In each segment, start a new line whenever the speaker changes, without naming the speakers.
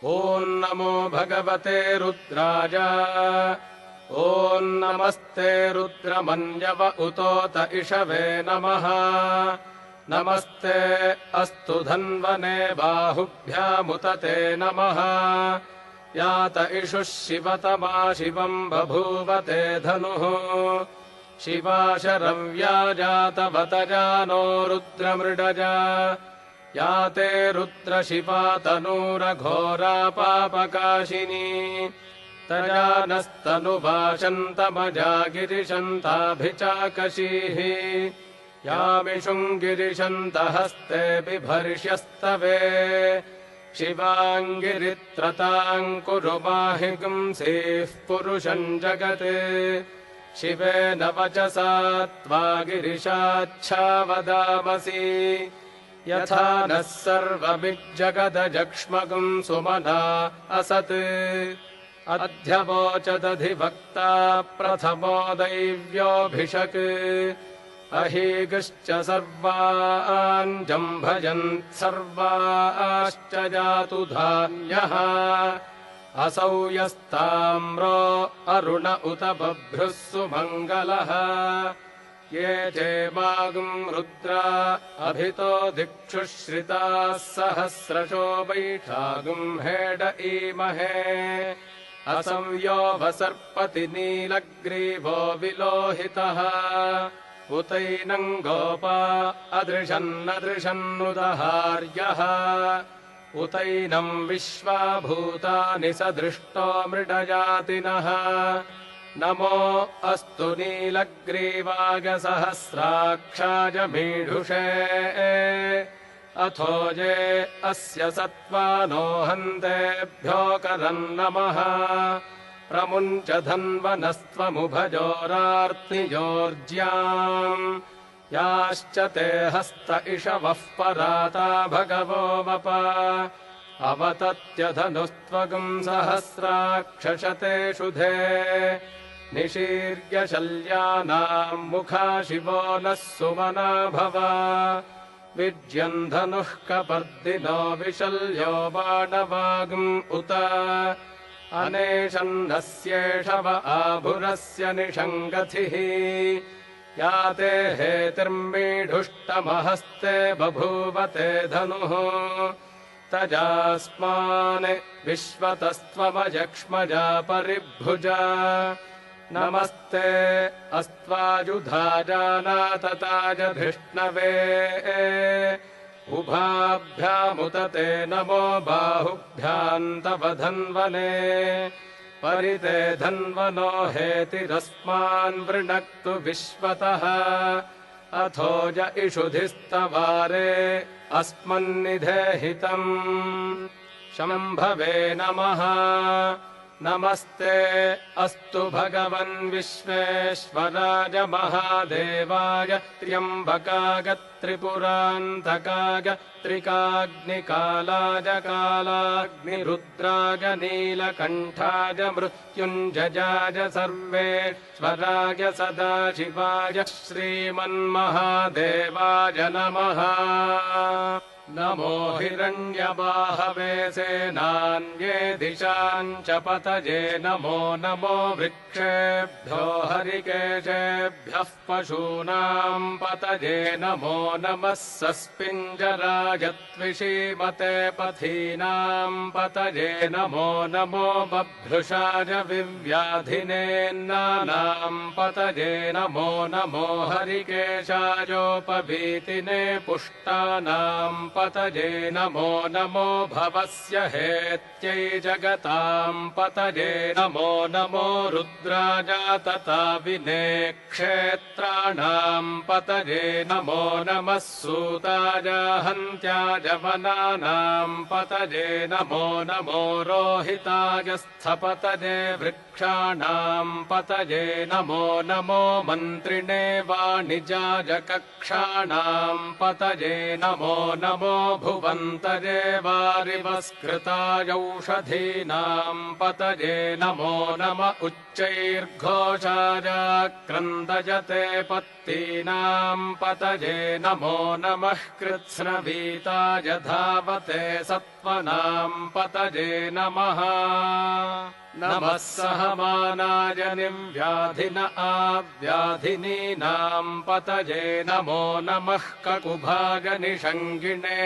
ॐ नमो भगवते रुद्राय। ॐ नमस्ते रुद्रमन्यव उतोत इषवे नमः। नमस्ते अस्तु धन्वने बाहुभ्यामुत ते नमः। यात इषुः शिवतमा शिवम् बभूवते धनुः। शिवा शरव्या जातवतजानो रुद्रमृडजा। याते रुद्रशिवा तनूरघोरा पापकाशिनी। तजानस्तनुभाषन्तमजा गिरिशन्ताभिचाकशीः। यामिषुम् गिरिशन्तहस्ते बिभर्ष्यस्तवे। शिवाङ्गिरित्रताम् कुरु माहिगुंसीः पुरुषम् जगत्। शिवेन वचसा त्वा गिरिशाच्छावदामसि। यथा नः सर्वमिज्जगदजक्ष्मगुम् सुमना असत्। अध्यवोचदधिवक्ता प्रथमो दैव्योऽभिषक्। अहीगश्च सर्वान् जम्भयन् सर्वाश्च जातु धान्यः। असौ यस्ताम्रो अरुण उत बभ्रुः सुमङ्गलः। ये चेमागुम् रुद्रा अभितो दिक्षुश्रिताः सहस्रशो वैठागुम् हेड ईमहे। असंयो वसर्पति नीलग्रीवो विलोहितः। उतैनम् गोपा अदृशन्नदृशन्नुदहार्यः। उतैनम् विश्वाभूतानि सदृष्टो मृडजातिनः। नमो अस्तु नीलग्रीवाय सहस्राक्षाय मीढुषे। अथोजे अस्य सत्त्वानो हन्तेभ्यो करम् नमः। प्रमुञ्च धन्वनस्त्वमुभजोरार्तिजोर्ज्याम्। याश्च ते हस्त इषवः पराता भगवो वप। अवतत्यधनुस्त्वगुम् सहस्राक्षशते शुधे। निशीर्य शल्यानाम् मुखा शिवो नः सुमना भव। विज्यम् धनुः कपर्दिनो विशल्यो बाणवागुम् उत। अनेशन्नस्येषव आभुरस्य निषङ्गथिः। याते हेतिर्मीढुष्टमहस्ते बभूवते धनुः। तजास्मान् विश्वतस्त्वमजक्ष्मजा परिभुजा। नमस्ते अस्त्वाजुधाजानातताजधिष्णवे। उभाभ्यामुत ते नमो बाहुभ्याम् तव धन्वने। परिते धन्वनो हेतिरस्मान् वृणक्तु विश्वतः। अथोज इषुधिस्तवारे अस्मन्निधेहितम्। शम्भवे नमः। नमस्ते अस्तु भगवन् विश्वेश्वराय महादेवाय त्र्यम्बकाय त्रिपुरान्तकाय त्रिकाग्निकालाय कालाग्निरुद्राय नीलकण्ठाय मृत्युञ्जयाय सर्वेश्वराय सदाशिवाय श्रीमन्महादेवाय नमः। नमो हिरण्यबाहवे सेनान्ये दिशाम् च पतये। नमो नमो वृक्षेभ्यो हरिकेशेभ्यः पशूनाम् पतये। नमो नमः सस्पिञ्जराय त्विषीमते पथीनाम् पतये। नमो नमो बभ्रुषाय विव्याधिनेन्नानाम् पतये। नमो नमो हरिकेशायोपवीतिने पुष्टानाम् पतये। नमो नमो भवस्य हेत्यै जगताम् पतये। नमो नमो रुद्राय तथा विने क्षेत्राणाम् पतये। नमो नमः सूताय हन्त्याय वनानाम् पतये। नमो नमो रोहिताय स्थपतये वृक्षाणाम् पतये। नमो नमो मन्त्रिणे वाणिजाय कक्षाणाम् पतये। नमो नमो भुवन्तजे वारिवस्कृतायौषधीनाम् पतये नमो नम उच्चैर्घोषाय क्रन्दयते पत्तीनाम् पतये नमो नमः कृत्स्नवीताय धावते सत्त्वनाम् पतये नमः नमः सहमानाय निव्याधिन आव्याधिनीनाम् पतये नमो नमः ककुभाय निषङ्गिणे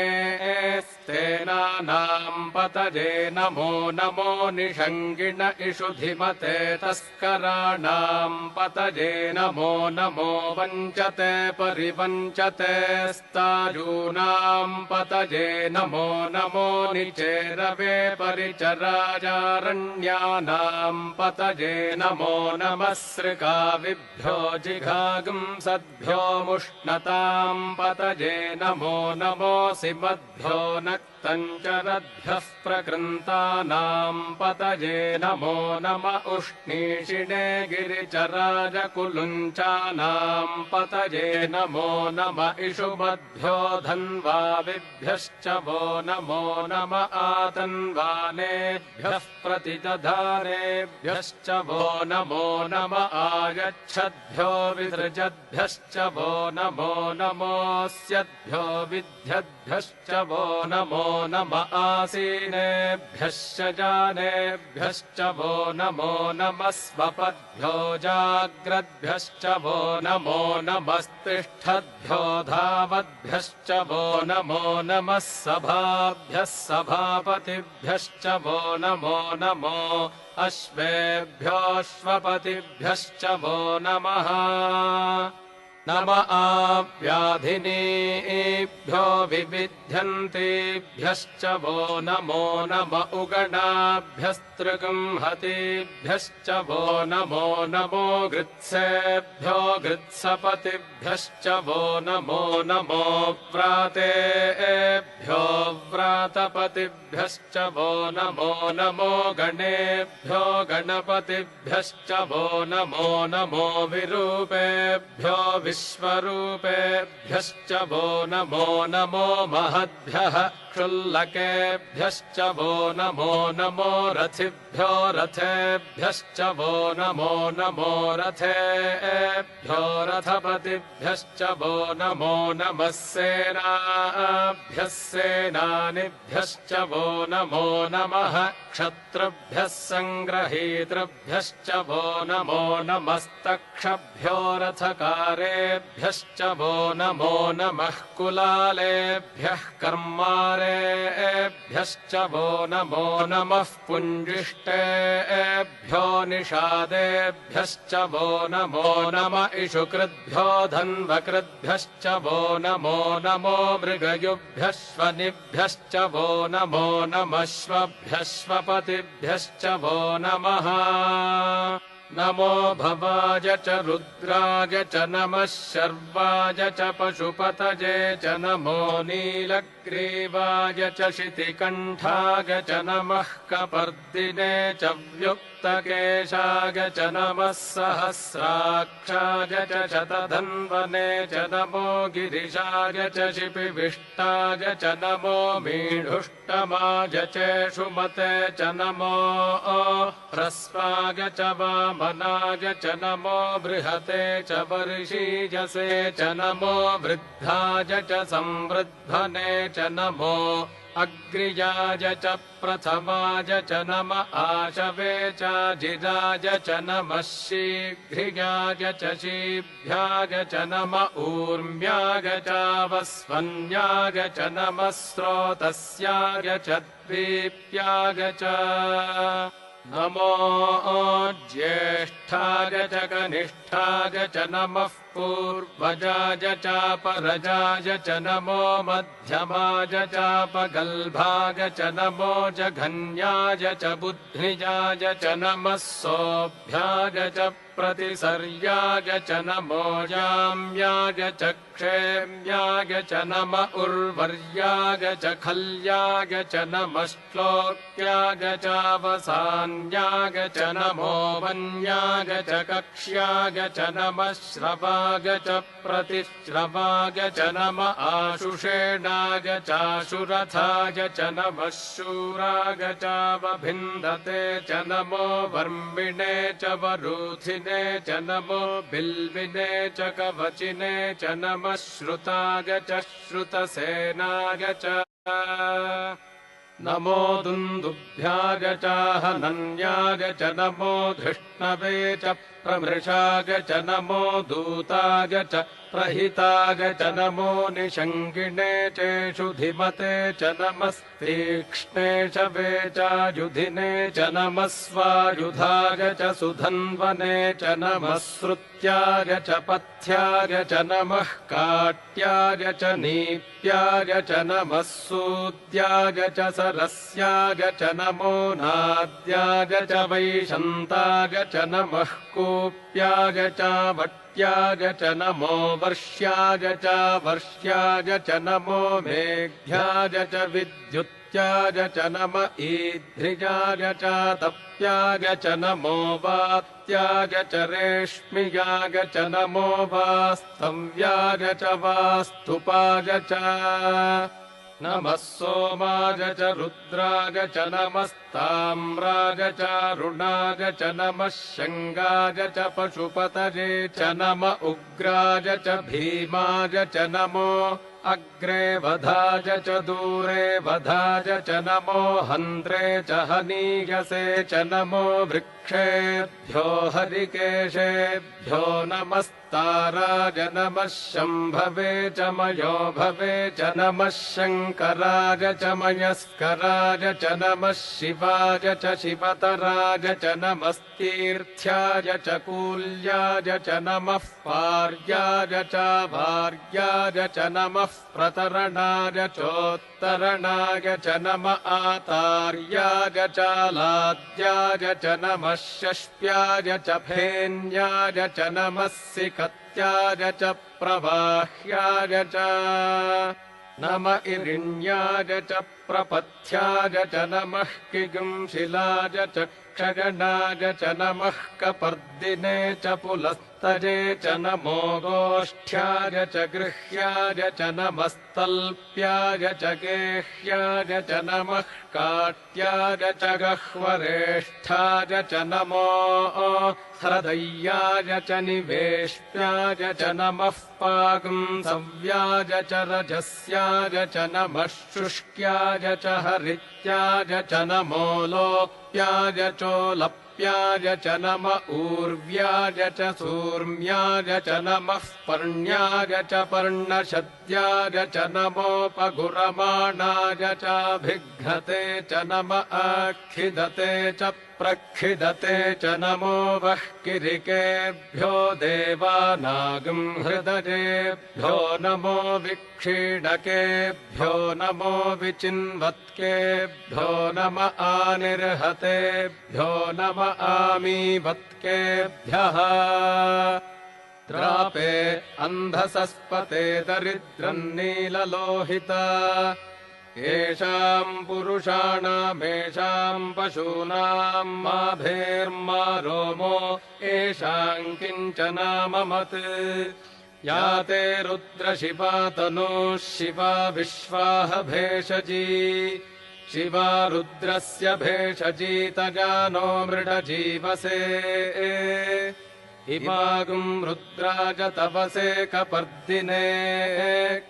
स्तेनानाम् पतये नमो नमो निषङ्गिण इषुधिमते तस्कराणाम् पतये नमो नमो वञ्चते परिवञ्चते स्तायूनाम् पतये नमो नमो निचेरवे परिचराजारण्यानाम् पतये नमो नमः सृगाविभ्यो जिघागुंसद्भ्यो मुष्णताम् पतये नमो नमोऽसि मद्भ्यो नक्तञ्चरद्भ्यः प्रकृन्तानाम् पतये नमो नम उष्णीषिणे गिरिचराजकुलुञ्चानाम् पतये नमो नम इषुमद्भ्यो धन्वाविभ्यश्च वो नमो नम आतन्वानेभ्यः प्रतिदधानेभ्यश्च वो नमो नम आयच्छद्भ्यो विसृजद्भ्यश्च वो नमो नमोऽस्यद्भ्यो विद्यद्भ्यश्च वो नमो नम आसीनेभ्यश्च जानेभ्यश्च वो नमो नमः स्वपद्भ्यो जाग्रद्भ्यश्च वो नमो नमस्तिष्ठद्भ्यो धावद्भ्यश्च वो नमो नमः सभाभ्यः सभापतिभ्यश्च वो नमो नमो अश्वेभ्योऽश्वपतिभ्यश्च वो नमः नम आव्याधिनीभ्यो विविध्यन्तेभ्यश्च वो नमो नम उगणाभ्यस्त्रिगुंहतेभ्यश्च वो नमो नमो गृत्सेभ्यो गृत्सपतिभ्यश्च वो नमो नमो व्रातेभ्यो व्रातपतिभ्यश्च वो नमो नमो गणेभ्यो गणपतिभ्यश्च वो नमो नमो विरूपेभ्यो विश्वरूपेभ्यश्च वो नमो नमो महद्भ्यः क्षुल्लकेभ्यश्च वो नमो नमो रथिभ्यो रथेभ्यश्च वो नमो नमो रथेभ्यो रथपतिभ्यश्च वो नमो नमः सेनाभ्यः सेनानिभ्यश्च वो नमो नमः क्षत्रुभ्यः सङ्ग्रहीतृभ्यश्च वो नमो नमस्तक्षभ्यो रथकारेभ्यश्च वो नमो नमः कुलालेभ्यः कर्मारेभ्यश्च वो नमो नमः पुञ्जिष्टेभ्यो निषादेभ्यश्च वो नमो नम इषुकृद्भ्यो धन्वकृद्भ्यश्च वो नमो नमो मृगयुभ्यश्वनिभ्यश्च वो नमो नमश्वभ्यश्वपतिभ्यश्च वो नमः नमो भवाय च रुद्राय च नमः शर्वाय च पशुपतये च नमो नीलग्रीवाय च शितिकण्ठाय च नमः कपर्दिने च व्युक्तकेशाय च नमः सहस्राक्षाय च शतधन्वने च नमो गिरिशाय च शिपिविष्टाय च नमो मीढुष्टमाय चेषुमते च नमो ह्रस्वाय च वामनाय च नमो बृहते च वर्षीजसे च नमो वृद्धाय च संवृद्धने च नमो अग्रियाय च प्रथमाय च नम आशवे च जिराय च नमः शीघ्रियाय च शीभ्याय च नम ऊर्म्याय च वस्वन्याय च नमः स्रोतस्याय च द्वीप्याय च नमो ज्येष्ठाय च कनिष्ठाय च नमः पूर्वजाय चापरजाय च नमो मध्यमाय चापगल्भाय च नमो जघन्याय च बुद्धिजाय च नमः सोऽभ्याय च प्रतिसर्याय च नमो जाम्याय च क्षेम्याय च नम उर्वर्याय च खल्याय च नमः श्लोक्याय चावसान्याय च नमो वन्याय च कक्ष्याय च नमः श्रवा श्रवाग च प्रतिश्रवाग च नम आशुषेणाग चाशुरथाय च नमः शूराग चावभिन्दते च नमो वर्मिणे च वरूथिने च नमो बिल्विने च कवचिने च नमः श्रुताग च श्रुतसेनाग च नमो दुन्दुभ्याग चाहनन्याग च नमो धृष्णवे च प्रमृषाग च नमो दूताग च प्रहिताग च नमो निषङ्गिणे चेषुधिमते च नमस्तीक्ष्णे शवे चायुधिने च नमः स्वायुधाग च सुधन्वने च नमः श्रुत्याग च पथ्याग च नमः काट्याग च नीप्याग च नमः सूद्याग च सरस्याग च नमो नाद्याग च वैशन्ताग च नमः कूप्याग च वट्याग च नमो वर्ष्याग च वर्ष्याग च नमो मेघ्याग च विद्युत्याग च नम ईद्रियाग च तप्याग च नमो वात्याग च रेष्म्याग च नमो वास्तव्याग च वास्तुपाग च नमः सोमाग च रुद्राग च नमस्ताम्राग च रुणाग च नमः शङ्गाग च पशुपतये च नम उग्राग च भीमाग च नमो अग्रे वधाज च दूरे वधाज च नमो हन्त्रे च हनीयसे च नमो वृक्षेभ्यो हरिकेशेभ्यो नमस्ताराज नमः शम्भवे च मयो भवे च नमः शङ्कराज च मयस्कराज च नमः शिवाज च शिवतराज च नमस्तीर्थ्याज च कूल्याज च नमः पार्याज च भार्याज च नमः प्रतरणाय चोत्तरणाय च नम आतार्याय च लाद्याय च नमः षष्ट्याय च फेन्याय च नमः सिकत्याय च प्रवाह्याय च नम इरिण्याय च प्रपथ्याय च नमः किगुंशिलाय च क्षगणाय च नमः कपर्दिने च पुलस्तजे च नमो गोष्ठ्याय च गृह्याय च नमस्तल्प्याय च गेह्याय च नमः काट्याय च गह्वरेष्ठाय च नमो हृदय्याय च निवेश्याय च नमः पागुंसव्याय च रजस्याय च नमः शुष्क्याय च हरित्याय च नमो लोप्याय चोलप्याय च नम ऊर्व्याय च सूर्म्याय च नमः पर्ण्याय च पर्णशद्याय च नमोपगुरमाणाय चाभिघ्नते च नम आखिदते च प्रक्षिदते च नमो वह्किरिकेभ्यो देवानागं हृदयेभ्यो नमो विक्षीणकेभ्यो नमो विचिन्वत्केभ्यो नम आनिर्हतेभ्यो नम आमीवत्केभ्यः द्रापे अन्धसस्पते दरिद्रन्नीललोहिता येषाम् पुरुषाणामेषाम् पशूनाम् माभेर्मा रोमो येषाम् किञ्चनाममत् या ते रुद्रशिवा तनूः शिवा विश्वाह भेषजी शिवा रुद्रस्य भेषजी तजानो मृडजीवसे इमागुम् रुद्राज तपसे कपर्दिने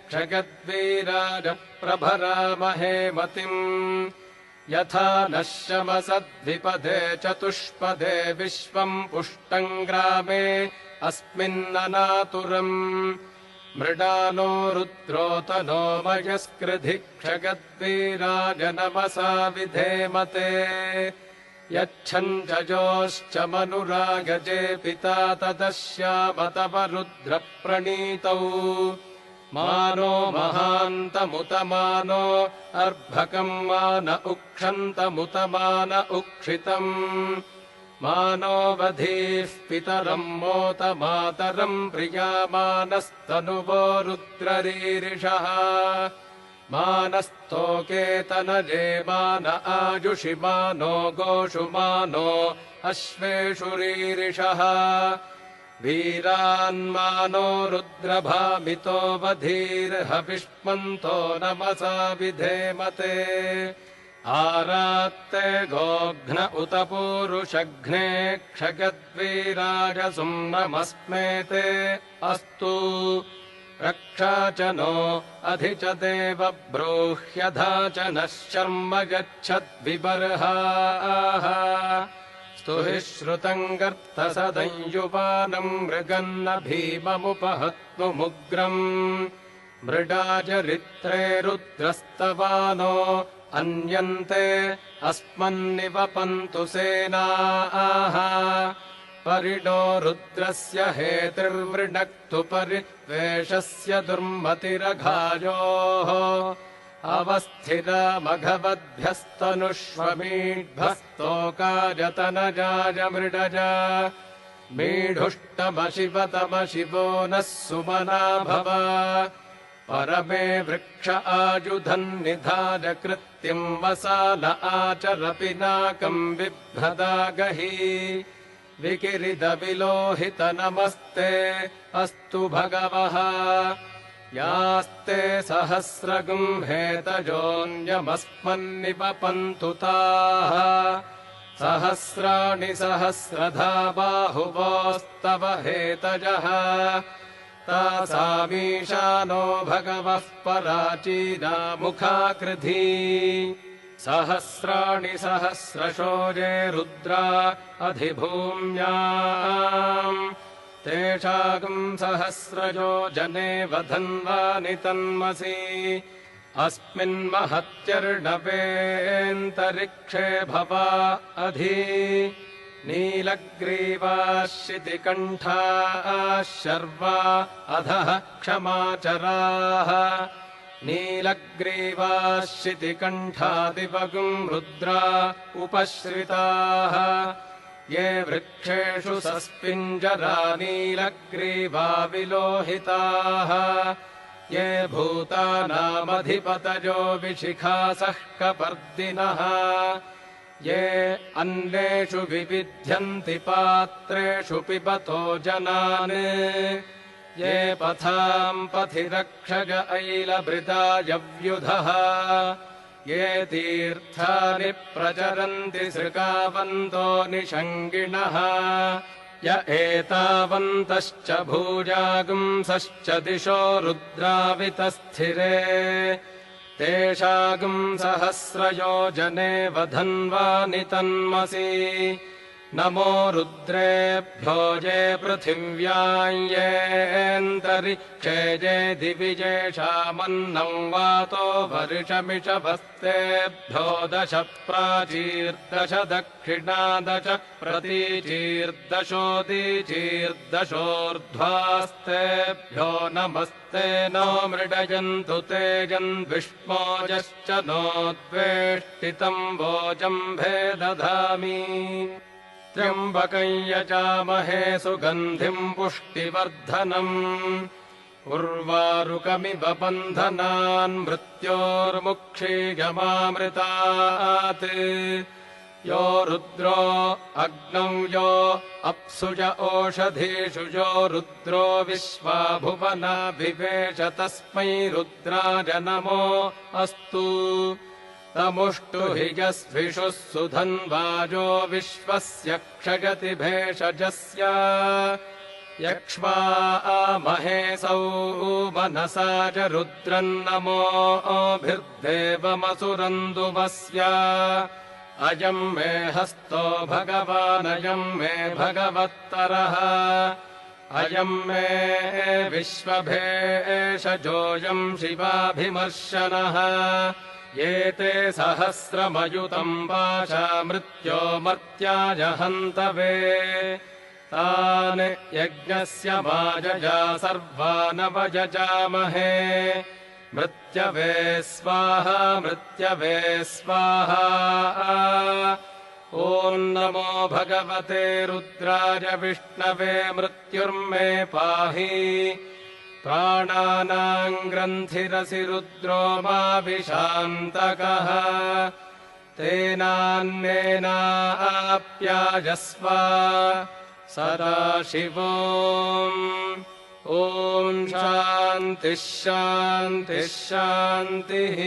क्षगद्वीराज प्रभरामहे मतिम् यथा नः शमसद्विपदे चतुष्पदे विश्वम् पुष्टम् ग्रामे अस्मिन्ननातुरम् मृडानो रुद्रोतनो मयस्कृधि क्षगद्वीराज नमसा विधेमते यच्छञ्जयोश्च मनुरागजे पिता तदश्याम तव रुद्रप्रणीतौ मानो महान्तमुतमानो अर्भकम् मान उक्षन्तमुतमान उक्षितम् मानो वधीः पितरम् मोत मातरम् प्रियामानस्तनुवो रुद्ररीरिषः मानस्तोकेतनजे मान आजुषि मानो गोषु मानो अश्वेषु रीरिषः वीरान्मानो रुद्रभामितो वधीर्हविष्मन्तो नमसा विधेमते आरात्ते गोघ्न उत पूरुषघ्ने क्षगद्वीराजसुं नमस्मेते अस्तु रक्षा च नो अधि च देव ब्रूह्यधा च नः शर्म गच्छद्विबर्हाः स्तुहि श्रुतम् गर्तसदञ्युवानम् मृगन्न भीममुपहत्नुमुग्रम् मृडाचरित्रे रुद्रस्तवानो अन्यन्ते अस्मन्निवपन्तु सेनाः परिणो रुद्रस्य हेतिर्वृणक्तु परिद्वेषस्य दुर्मतिरघायोः अवस्थितामघवद्भ्यस्तनुष्वमीढ्भस्तोकाजतनजाय मृडज मीढुष्टमशिवतमशिवो नः सुमना भव परमे वृक्ष आयुधन्निधाय कृत्यम् वसान आचर पिनाकम् बिभ्रदागहि विकिरितविलोहित नमस्ते अस्तु भगवः यास्ते सहस्रगुम्हेतजोऽन्यमस्मन्निपपन्तु ताः सहस्राणि सहस्रधा बाहुवोस्तव हेतजः तासामीशानो भगवः पराचीनामुखाकृधी सहस्राणि सहस्रशो ये रुद्रा अधिभूम्याम् तेषागम् सहस्रयो जने वधन्वानि तन्मसि अस्मिन्महत्यर्णवेऽन्तरिक्षे भवा अधि नीलग्रीवाः शितिकण्ठाः शर्वा अधः क्षमाचराः नीलग्रीवाः शितिकण्ठादिवगुम् रुद्रा उपश्रिताः ये वृक्षेषु सस्पिञ्जरा नीलग्रीवा विलोहिताः ये भूतानामधिपतयो विशिखासः कपर्दिनः ये अन्नेषु विविध्यन्ति पात्रेषु पिबतो जनान् ये पथाम् पथि रक्षज ऐलभृदायव्युधः ये तीर्थानि प्रचरन्ति सृकावन्तो निषङ्गिणः य एतावन्तश्च भूजागुंसश्च दिशो रुद्रावितस्थिरे तेषागुम् सहस्रयो जने वधन्वानि तन्मसि नमो रुद्रेभ्यो ये पृथिव्याम् येऽन्तरिक्षे ये दिविजेषामन्नम् वातो वर्षमिषभस्तेभ्यो दश प्राचीर्दश दक्षिणादश प्रतीचीर्दशोदीचीर्दशोर्ध्वास्तेभ्यो नमस्ते नो मृडयन्तु तेजन् विष्मोजश्च नो द्वेष्टितम् वोजम्भे दधामि त्र्यम्बकम् यजामहे सुगन्धिम् पुष्टिवर्धनम् उर्वारुकमिव बन्धनान् मृत्योर्मुक्षीयमामृतात् यो रुद्रो अग्नौ यो अप्सुज ओषधीषु यो रुद्रो विश्वा भुवनाभिवेश तस्मै रुद्राय नमो अस्तु तमुष्टु हि यस्विषुः सुधन्वाजो विश्वस्य क्षयति भेषजस्य यक्ष्मामहेसौ मनसा च रुद्रन्नमोभिर्देवमसुरन्दुमस्य अयम् मे हस्तो भगवानयम् मे भगवत्तरः अयम् मे विश्वभेषजोऽयम् शिवाभिमर्शनः एते सहस्रमयुतम् वाचा मृत्यो मर्त्याय हन्तवे तान् यज्ञस्य माजया सर्वानवयजामहे मृत्यवे स्वाहा मृत्यवे स्वाहा ॐ नमो भगवते रुद्राय विष्णवे मृत्युर्मे पाहि प्राणानाम् ग्रन्थिरसि रुद्रो मा विशान्तकः तेनान्नेनाप्यायस्व सदाशिवो ॐ शान्तिः शान्तिः शान्तिः।